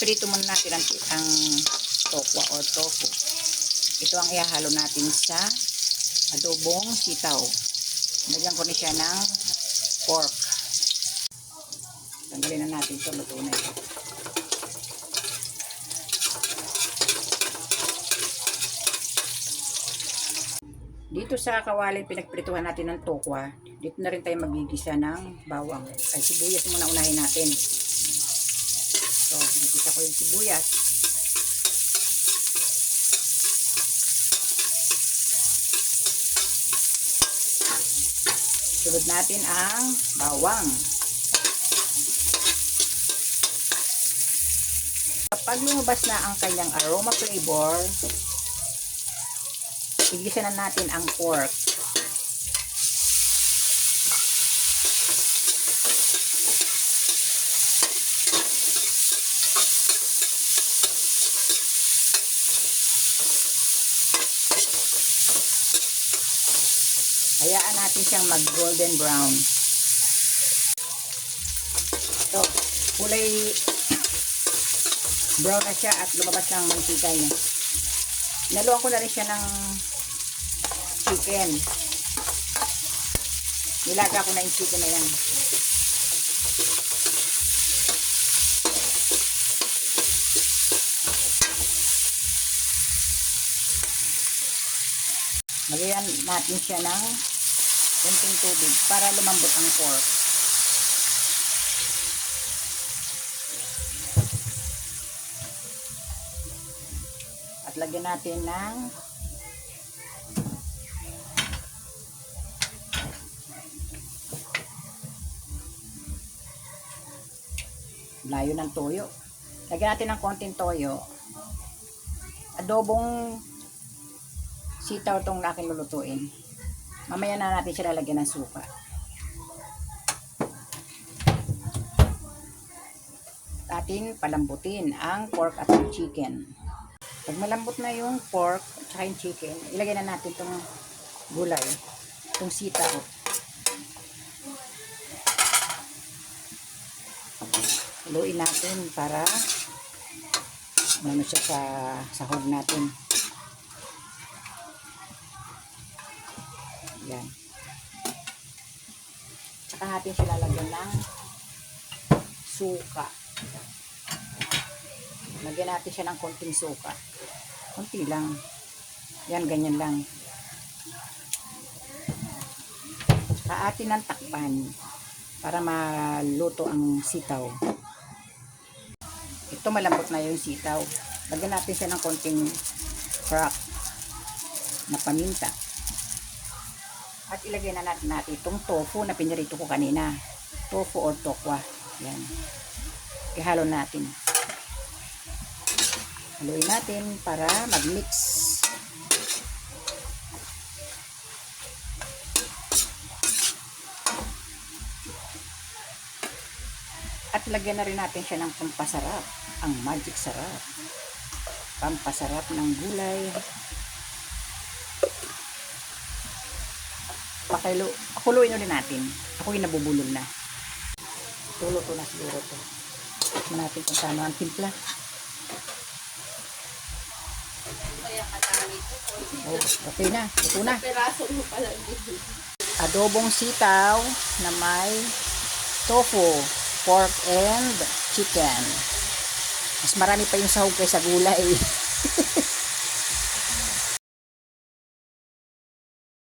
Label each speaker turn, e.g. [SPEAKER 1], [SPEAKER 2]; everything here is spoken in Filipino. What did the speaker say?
[SPEAKER 1] Iprito muna natin ang tokwa or tofu. Ito ang ihahalo natin sa adobong sitaw. Lagyan ko na siya ng pork. Tanggalin na natin ito, luto na ito. Dito sa kawali pinagprituhan natin ng tokwa, dito na rin tayo magigisa ng bawang. Ay, sibuyas muna unahin natin. So, gigisa ko yung sibuyas. Sunod natin ang bawang. Kapag lumabas na ang kanyang aroma flavor, igisa na natin ang pork. Hayaan natin siyang mag golden brown. So, kulay brown na siya at lumabas ng mantika niya. Naluan ko na rin siya ng chicken. Nilaga ko na yung chicken na yan. Lagyan natin siya ng konting tubig para lumambot ang pork. At lagyan natin ng layo ng toyo. Lagyan natin ng konting toyo. Adobong sitaw itong aking lulutuin. Mamaya na natin siya lalagyan ng suka. Atin palambutin ang pork at ang chicken. Pag malambot na yung pork at yung chicken, ilagay na natin itong gulay, itong sitaw. Haluin natin para ano siya sa sahog natin. Yan. Saka natin siya lalagyan ng suka. Lagyan natin siya ng konting suka. Konti lang. Yan, ganyan lang. Saka atin ng takpan para maluto ang sitaw. Ito malambot na yung sitaw. Lagyan natin siya ng konting crack na paminta. At ilagay na natin itong tofu na pinirito ko kanina. Tofu or tokwa. Yan. Ihalo natin. Haluin natin para mag-mix. At lagyan na rin natin siya ng pampasarap. Ang magic sarap. Pampasarap ng gulay. Pakuluin ulit natin. Ako yung nabubulol na. Luto na siguro ito. Tignan natin kung paano ang timpla. Oh, okay na. Luto na. Adobong sitaw na may tofu, pork and chicken. Mas marami pa yung sahog kaysa gulay.